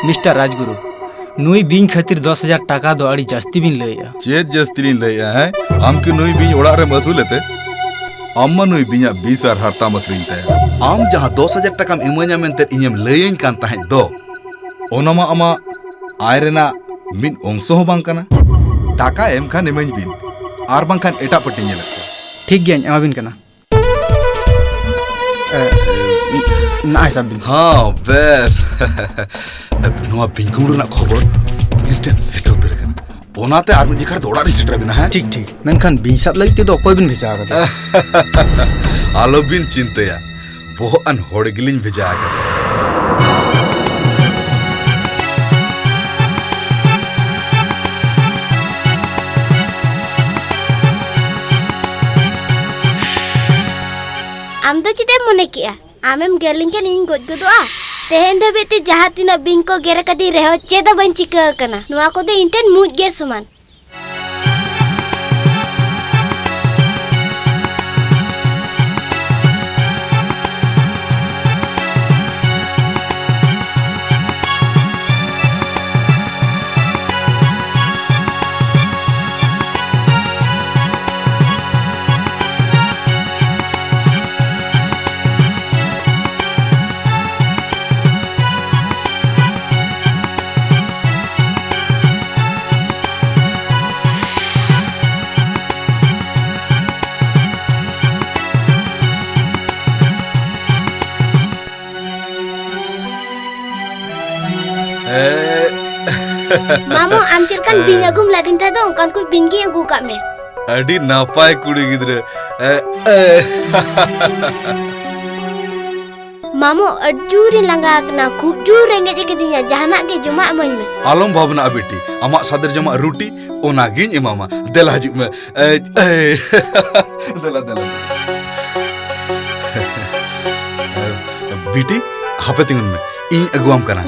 Mister Rajguru नुई Bing खातिर 10,000 टाका दो अड़ी जास्ती बिन लैया चेत जास्ती लिन लैया है आम के नुई बिंग ओड़ा रे मसूलेते अम्मा नुई बिंग बीसार हरता मकरिन ते आम जहां 10,000 टाका इमा냐 मेंते इnyem लैयन कान ताहे दो ओनामा अमा आयरेना मिन अंशो हो बांग काना टाका एम खान इमाኝ बिन आर बांग खान एटा पट्टी नेला ठीक गया एमा बिन कना ना हिसाब बिन हाँ बस नोआ बिंकुंडू ना खबर पुलिस टेन सेट उतर कन ओनाते आर जिखर दौड़ा री सेटर बिना है ठीक ठीक मेनखान बिंसाब लईते दो कोई बिन भेजा आगदा आलो बिन चिंतया बहु अन होड़ गिलिन भेजा आगदा आम दो चिते मने किया आमेम गेलिंग के इन गज गदोआ तेहेन धबेते जहां तिना बिंग को गेर कदी रेहो चेदा बन चिका कना नुआ को दे इंटेन मुज गे समान मामो आम चलkan बिंग अगुम लादिन था दो kan ku बिंगी अगु का में अडी नापाय कुड़ी गिद्रे मामो अजूरी लंगा कना खूब जूर रेंगे जे कदिnya जहाना के जमा अमन में आलम भावना बेटी अमा सादर जमा रोटी ओना गिन इमामा देला हिजुग में देला देला बेटी हापे तिंगन में इन अगुआम कना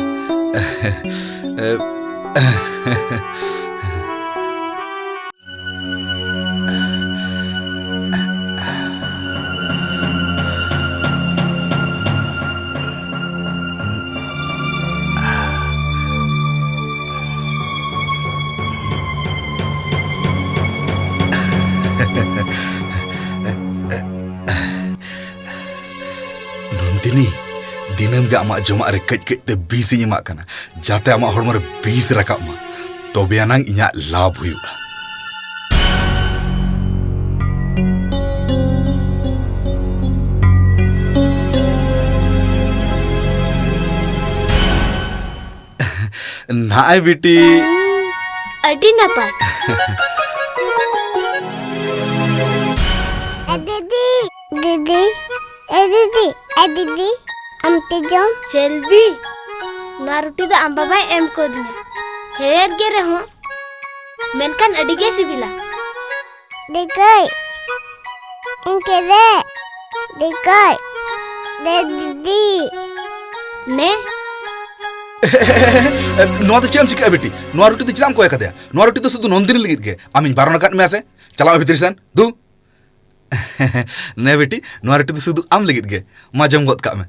नंदिनी दिनम गे आमा जमा रे कज कज ते बीस इमा कना जाते आमा हड़म रे बीस रकाब मा तबे आनांग इया लाभ हुआ नाय बेटी अडी नपाय दीदी दीदी दीदी दीदी हम ते जो सेल्वी ना रोटी तो आम बाबा एम को दिया हेर गे रहो मेनकान अडी गे सिबिला देखै इनके दे देखै दे दीदी ने नोआ तो चेम चिका बेटी नोआ रोटी तो चिदाम को एकदया नोआ रोटी तो सुदु नंदिनी लगित गे आमिन बारन काट में आसे चला भीतर सन दू ने बेटी नोआ रोटी तो सुदु आम लगित गे मा जम गोद का में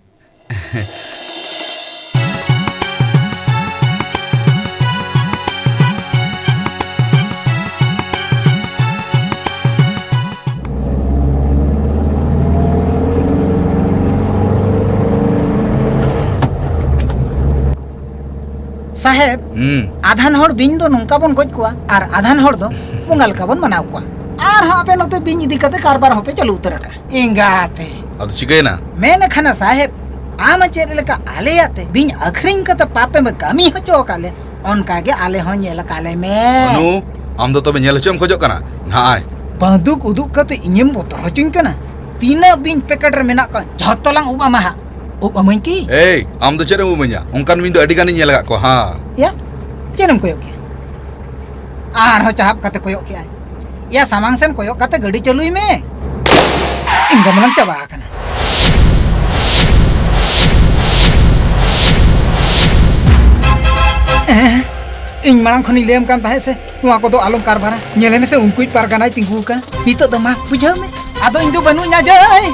साहेब आधान हड़ बिन दो नंका बन गज कोआ और आधान हड़ दो पोंगल का बन मनाव कोआ और हापे नते बिन इदी कते कारबार होपे चलू उतर का इंगाते अब चिकैना मैंने खाना साहेब आम चेर लेका आले आते बिन अखरिंग कते पापे में कमी होचो काले ओनका गे आले हो नेल काले में अनु आम दो तबे नेल चम खोजो कना नाय बंदूक उदुक कते इnyem बोतर होचुन कना तीना बिन पैकेट रे मेना का झतलांग उबा महा उबा मन की ए आम दो चेरे उमanya उनकान बिन दो अडी गानी नेल को हां या चेनम कोयो के आर हो चाहब कते कोयो के या सामांग सेन कोयो कते गाड़ी चलुई में इंगा मनम चबा कना इन मांग खनि लेम कान ताहे से नुआ को दो आलम कारबारा नेले में से उनकुई पारगानाय तिंगु का नितो दमा बुझाव में आदो इंदु बनु न्या जाय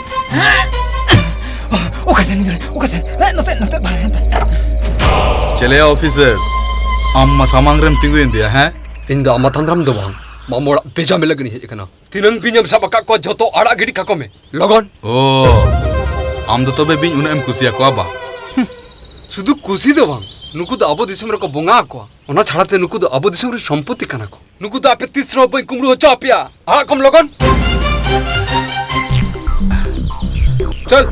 नोते बाहर चले ऑफिसर अम्मा सामांग रेम तिंगु इंदिया हैं इन दा मतंद्रम दो बांग मामोड़ा पेजा में लगनी है कना तिनंग बिंजम सबका को जोतो आड़ा गिडी काको में लगन ओ आम दो तबे बिन उना एम कुसिया को आबा सुदु कुसी दो बांग नुकु दो अबो दिसम रको बोंगा को ओना छाड़ाते नुकु दो अबो दिसम रे संपत्ति कना को नुकु दो आपे तीसरो बई कुमरु हो चापिया आ कम लगन चल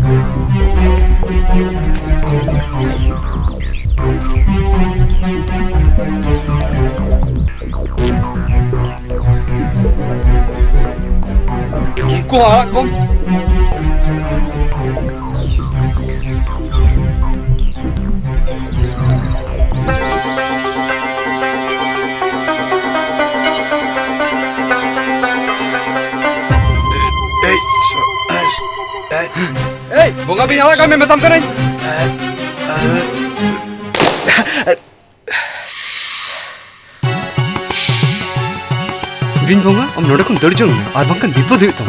उनको आ कम बोंगा भी यहाँ का मैं मतम करें बिन बोंगा अब नोड़े को दर्जन में आर बंकन विपद हुई तुम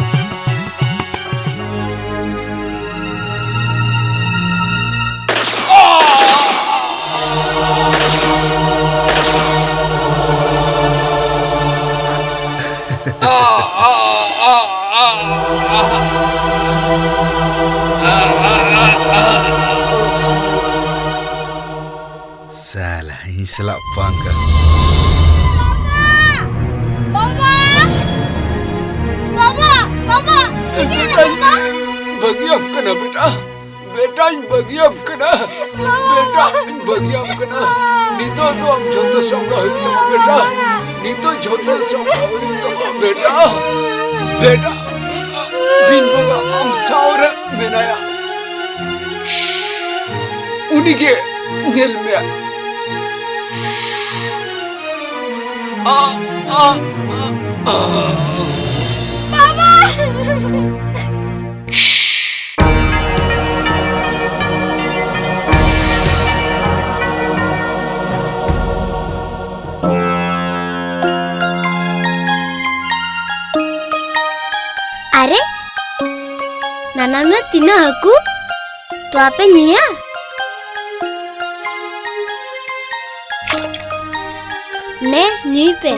साला ही सला पांगा bagiam kena beta beta bagiam kena beta bagiam kena nito to am joto sambra hui tama beta nito joto sambra hui tama beta beta bin boga am saura menaya unige nyel me अरे नाना तीना हकू तो आपे निया ने new पे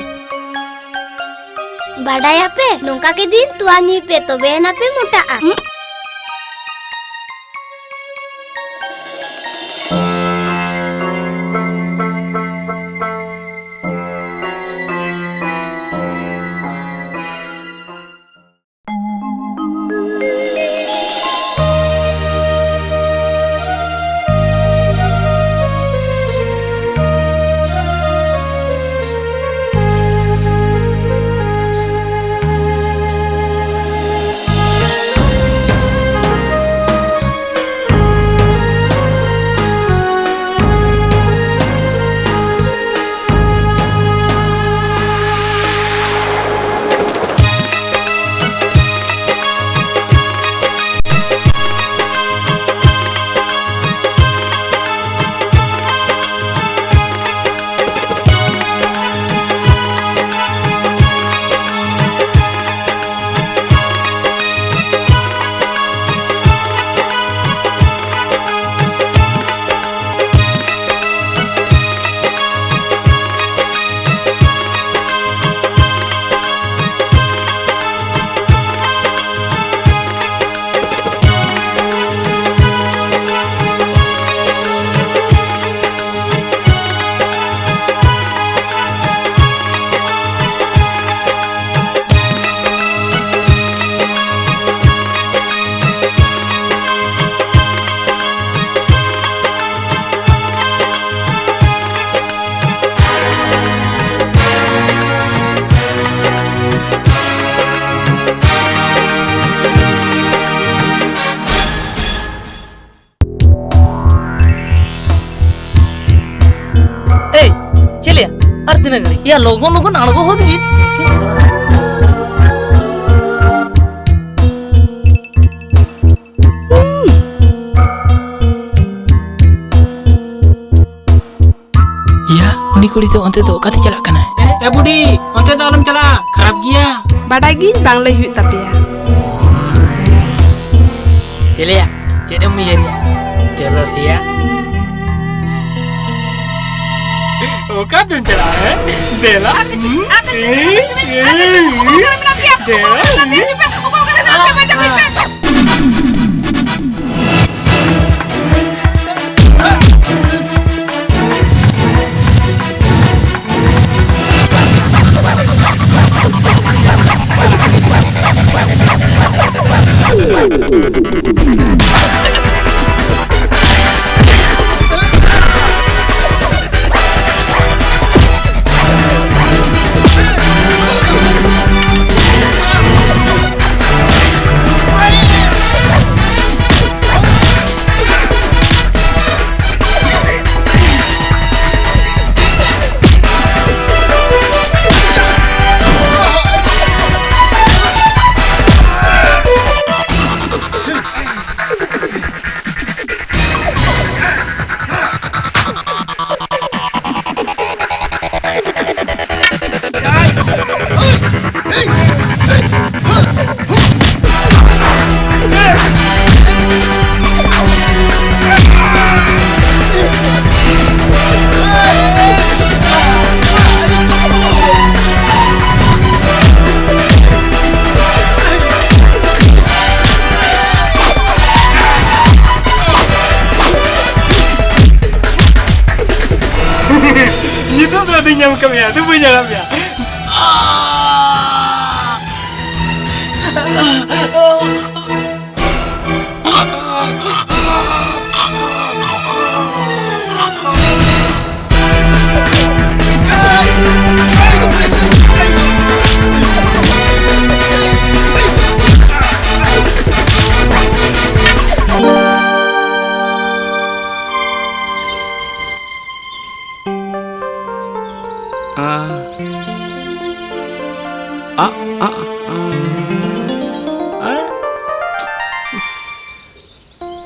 बाडाया पे नोंका के दिन तुआ न्यू पे तो बेना पे मोटा आ नगरी या लोगों अड़गो होदी या उनी कुड़ी तो अंते तो कते चला कना ए बुडी अंते तो आलम चला खराब गया बाडागी बांग्ला हुई तपिया चेदम मुयरिया चलो सिया ओका तुम चला है देला nyam kami ya, tu punya kami ya.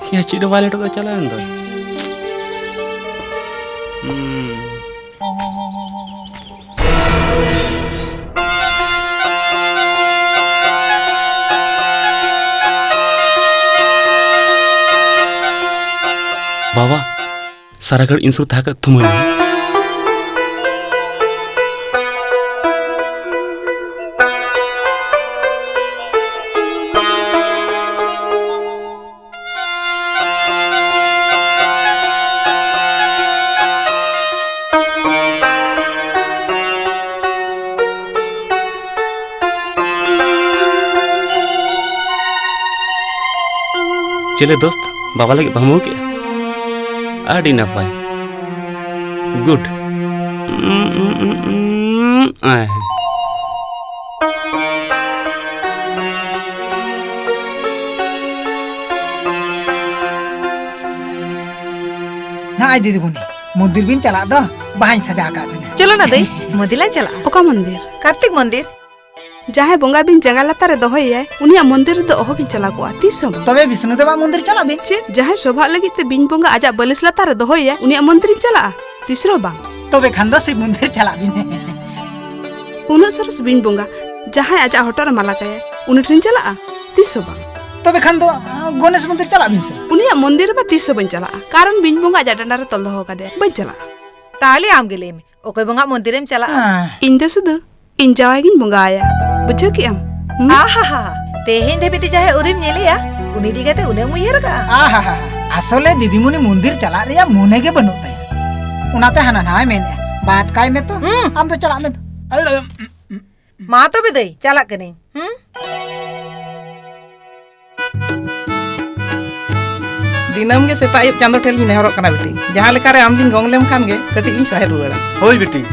क्या चिड़ो वाले तो चला अंदर बाबा सारागढ़ इंसुर था का तुम चले दोस्त बाबा लगे बहमो के आड़ी नफाई गुड ना आई दीदी बुनी मंदिर बिन चला दो बाहर सजा का चलो ना दई मंदिर ला चला ओका मंदिर कार्तिक मंदिर जहाँ बोंगा बिन जंगा लातारे दोहये उनिया मंदिर दो ओहो बिन चला कोआ तीसो तबे विष्णुदेवा मंदिर चला बिन चे जहाँ शोभा लगी ते बिन बोंगा आजा बलिस लातारे दोहये उनिया मंदिर चला तीसरो बांग तबे खानदा से मंदिर चला बिन उन सरस बिन बोंगा जहाँ आजा होटोर माला कया उन ट्रेन चला तीसो बांग तबे खान दो गणेश मंदिर चला बिन से उनिया मंदिर बा तीसो बन चला कारण बिन बोंगा आजा डंडारे तल दोहो कादे बन चला ताले आम गेले में ओके बोंगा मंदिर में चला इन दे सुदु इन जावागिन बोंगा आया बुझो कि आम आहा तेहेन देबीती चाहे उरिम नेलिया उनी दिगते उने मुयर का आहा असले दीदीमुनी मंदिर चला रे या मोने के बनो तय उनाते हना ना मेने बात काय में तो हम तो चला में तो मां तो भी दई चला कने दिनम के सेताय चांदो ठेली नेहरक कना बेटी जहां लेका रे आम दिन गोंगलेम खान गे कटी इन साहे रुवाड़ा होय बेटी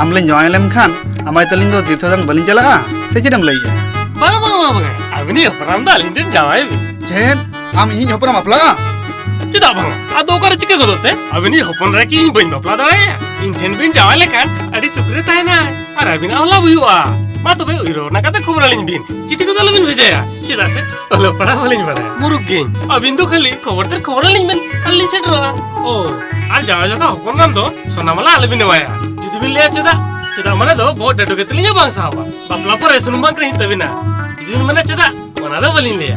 आमले जॉयलेम खान अमाय तलिन दो तीर्थदान बलिन चला से चिडम लइया बागा बागा बागा अबनी अपराम दा लिंटन जावाय चेन आम इन हपरा मपला चिदा बागा आ दो कर चिके गदोते अबनी हपन रे की बइन मपला दाए इंटेन बिन जावाय लेकान अडी सुक्रे तायना अरे अबनी अहला बुयुआ मा तो बे उइरो ना कते खबरलिन बिन चिठी को दलबिन भेजाया चिदा से अलो पड़ा होलिन बड़ा मुरुक गेन अबिन दो खाली खबरलिन बिन अल्ली चटरा ओ आ जावा जका हपन राम दो सोनामला अलबिन वाया जुदी बिन ले चिदा mana do bo dadu ke telinya bang sawa bapla por esun bang kri tabina jidin mana cida mana do balin le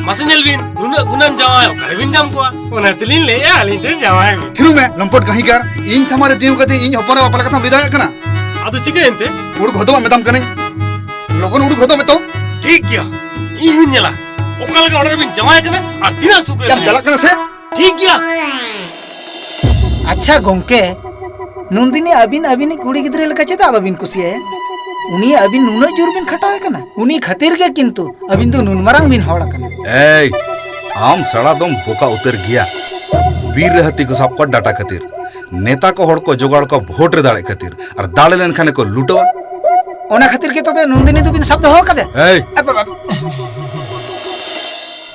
Masa nyel bin, nuna gunan jawai, kare bin jam kuah. Ona tilin le ya, linten jawai bin. Thiru में लंपट कहीं कर इन समारे दियो कते इन हपने बापला कथा बिदा कना Ado cika ente? उड़ घोदो madam कने लोगन उड़ घोदो में तो ठीक किया. Ihun nyela. Okal ka order bin jawai kana, artina sukre. जब जला कना से ठीक किया. अच्छा गोंके नंदिनी अबिन कुड़ी गिद्रे लेका चेदा अबिन कुसिया उनी अबिन नुनो जोर बिन खटावे कना उनी खातिर के किंतु अबिन तो नुन मारांग बिन हौड़ कना ए आम सड़ा दम बोका उतर गया वीर रहती को सब डाटा खातिर नेता को हड़ को जोगाड़ को वोट रे दाड़े खातिर और दाड़े लेन खाने को लुटवा ओना खातिर के तबे नंदिनी तो बिन शब्द हो कदे ए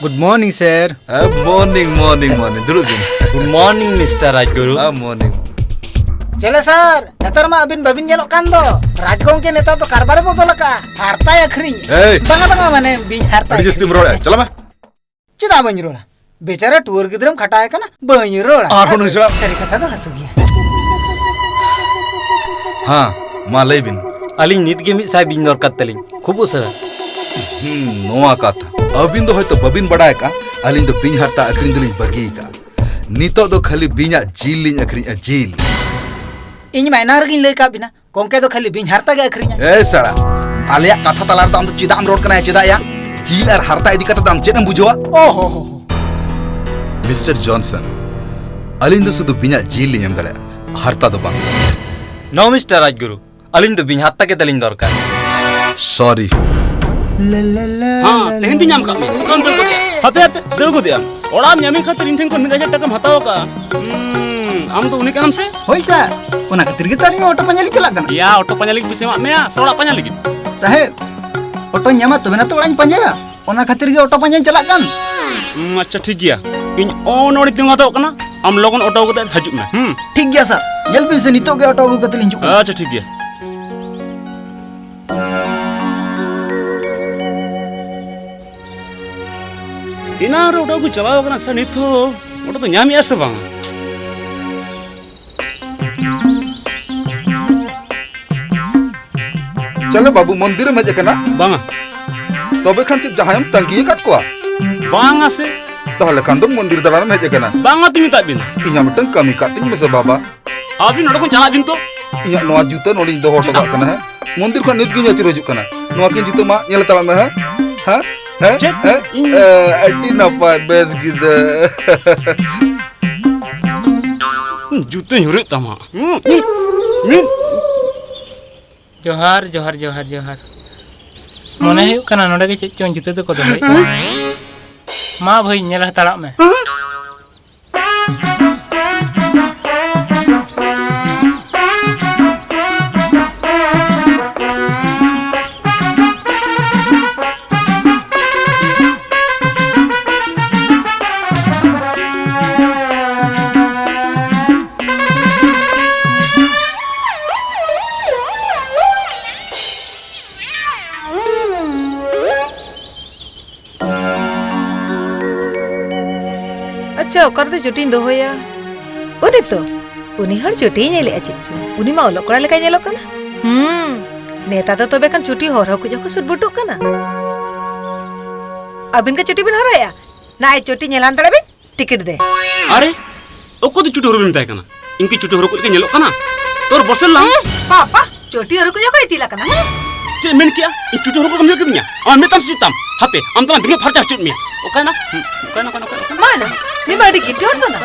good morning sir morning morning morning दुड़ु दिन good morning mister Rajguru morning चले सर नेतर मा अबिन बबिन जेलो कान दो राजगों के नेता तो कारबारे बदल का हारता अखरी बंगा माने बिन हारता जस्ती रोड़ा चला मैं चिदा बन रोड़ा बेचारा टूर गिद्रम खटाए कना बन रोड़ा आरो नसड़ा सरी कथा तो हसु गया हां मा लई बिन अलिंग नित के मित साय बिन दरकार तलिंग खूब उसरा नोआ कथा अबिन दो होय तो बबिन बड़ाय का अलिंग दो बिन हारता अखरिन दुलिंग बगी का नितो दो खाली बिना जील लिंग अखरिन जील इन मायना रगिन लय का बिना कोंके तो खाली बिन हारता के अखरिन ए सड़ा आलिया कथा तलार दाम तो चिदाम रोड कना चिदा या जील और हारता इदी कथा दाम चेदम बुझवा ओहो हो मिस्टर जॉनसन अलिंग दो सुदु बिना जील लिंग दले हारता दो बांग नो मिस्टर राजगुरु अलिंग दो बिन हारता के तलिंग दरकार सॉरी हां तेहन दिन नाम का कौन बोल हते हते देव को दिया ओड़ा न्यामी खातिर इन ठेन को 1000 टका हताओ का आम तो उनी काम से होई सर ओना खातिर के तारी में ऑटो पंजाली चला गना या ऑटो पंजाली के विषय में सोड़ा पंजाली की साहेब ऑटो न्यामा तो ना तो ओड़ाñ पंजाया ओना खातिर के ऑटो पंजाई चला गन अच्छा ठीक गया इन ओन ओड़ी तिंग हताओ कना आम लोगन ऑटो को हजु में ठीक गया सर जल बिन से नितो के ऑटो को कतलिन चुक अच्छा ठीक गया इना ऑटो को चलाओ कना सर नितो ऑटो तो न्यामी आसे बांग चलो बाबू मंदिर में जकना बांगा तबे खान से जहायम तंगी काट कोआ बांगा से ताहले खान दो मंदिर दलार में जकना बांगा तुमी ताबिन इया मटन कमी कातिन में से बाबा आबिन नोडो को चला बिन तो इया नोआ जूता नोडी दो होटो कना है मंदिर को नित गिन चिरो जुकना नोआ किन जूता मा येल तला में है हां अड्डी नपाय बेस गिद जूते युरे तमा जोहार जोहार जोहार जोहार मने हुई कना नोडे के चेक चोन जुते तो को दोई मा भाई नेल हताड़ा में अच्छा ओकर दे चुटी दो होया उनी तो उनी हर चुटी नेले अचिचो उनी मा ओलो कोड़ा लेका नेलो कना नेता तो तबे कन चुटी होर को जको सुट बुटो कना अबिन के चुटी बिन होराया ना ए चुटी नेलान तड़े बिन टिकट दे अरे ओको तो चुटी होर बिन ताय कना इनकी चुटी होर को के नेलो कना तोर बसल ला पापा चुटी होर को जको इतिला कना चे मेन किया इन चुटी होर को कम करनिया आ मेतम सितम हापे हम तला बिंगे फरचा चुट मिया ओकाना माना नि बाडी की टोर तो ना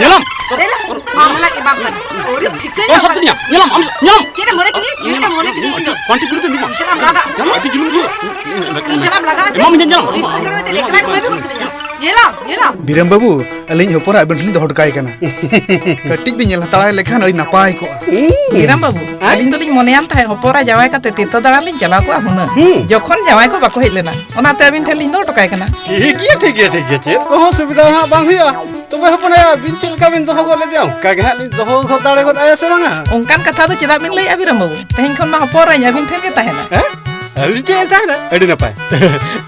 नेलम देला आमला के बाप कना और ठीक है कौन सब दुनिया नेलम हम नेलम चेने मोने की पांटी कुली तो निमा इंशाल्लाह लगा जमा आती जुलूम इंशाल्लाह लगा इमाम जन जन लेकला में भी नेला बीरम बाबू अलिंग होपन आबन ठली दो हटकाय कना कटिक भी नेल हताड़ा लेखान अड़ी नपाय को बीरम बाबू अलिंग दोलिंग मोनेयान ताहे होपोरा जावाय काते तीर्थ दाड़ा लिंग चला को हुना जखन जावाय को बाको हेज लेना ओनाते अबिन ठेलिंग दो टकाय कना ठीक है चे को सुविधा हा बांग हुआ तबे होपन बिन चल का बिन दो गोले दिया का गे हाली दो गो दाड़े गो आया से बांगा ओंकान कथा दो चेदा बिन लई बीरम बाबू तेहिं खन मा होपोरा अबिन ठेन के ताहेना अलिंग के ताहेना अड़ी नपाय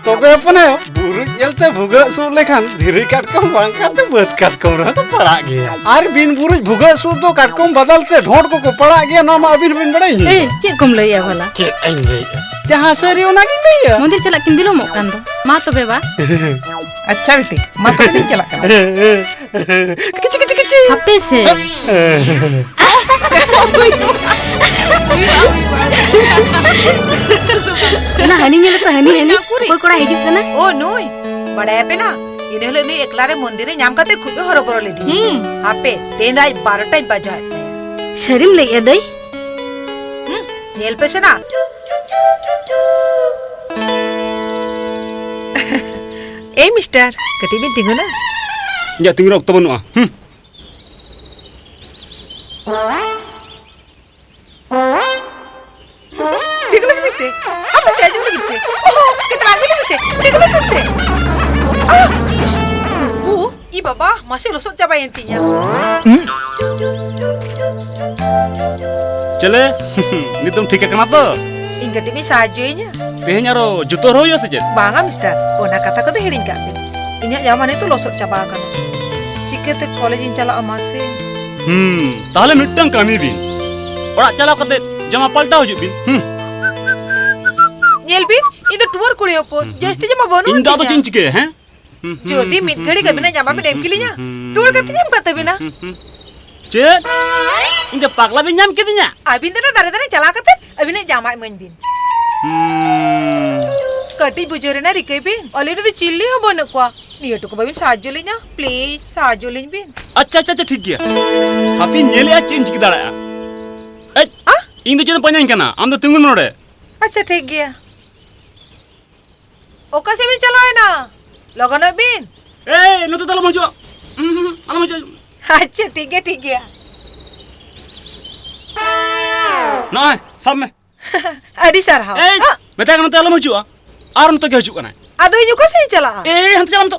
तबे होपन बुरु जलते भुगा सु लेखान धीरे काटकम बांकाते बद काटकम रहा तो पड़ा गया आर बिन बुरुज भुगा सु तो काटकम बदलते ढोंड को पड़ा गया नाम अबिन बिन बड़ाई ए चेक कम लइया भला चेक आई गई जहां से रियो ना की लइया मंदिर चला किन दिलो मो कान दो मा तबे बा अच्छा बेटी मा तो दिन चला का किच किच किच हपे से ना हनी नेले तो हनी कोई कोड़ा हिजुक कना ओ नुई बड़ा पे ना इने हले नी एकला रे मंदिर रे नाम काते खूब हरो बरो लेदी आपे तेंदाई 12 टाइम बजा शरीम लइया दई नेल पे से ना ए मिस्टर कटी बिन तिंगो ना या तिंगरो तो बनुआ तिंगलो भी से अब से आजू भी से ओह कितना आगे भी से तिंगलो भी से ओ ई बाबा masih lusut coba intinya चले नितुम ठीक है कना तो इंग कटी भी साजुइnya तेहन यारो जुतो रोयो से जे बांगा मिस्टर ओना kata ko de hiring ka inya zaman itu lusut coba kan चिकेते कॉलेज इन चला अमासे ताहले मिट्टन कमी बिन ओड़ा चला कते जमा पलटा हो जुबिन नेल बिन इन द टूर कुड़े ओपर जस्ती जमा बनो इन दा तो चिंचके हैं ज्योति मिट घड़ी कबिना जमा में डेम किलिnya टूर करते जम कते बिना चे इन पागला बिन जम किदिnya अबिन तना दारे चला कते अबिन जमा मन बिन कटी बुजरे ना रिके बिन ऑलरेडी तो चिल्ली हो बन को नियटो को बिन साजो लेना प्लीज साजो लेन बिन अच्छा अच्छा अच्छा ठीक गया हापी नेले चेंज की दाड़ा ए इन दो जन पኛኝ कना आम दो तिंगुन नोडे अच्छा ठीक गया ओका से भी चलो है ना लगन बिन ए नो तो तला मजो आला मजो अच्छा ठीक है ना सब में अडी सर हां ए मैं तक न तला मजो आर न तो के हजू कना अदो इनु को से चला ए हम चलम तो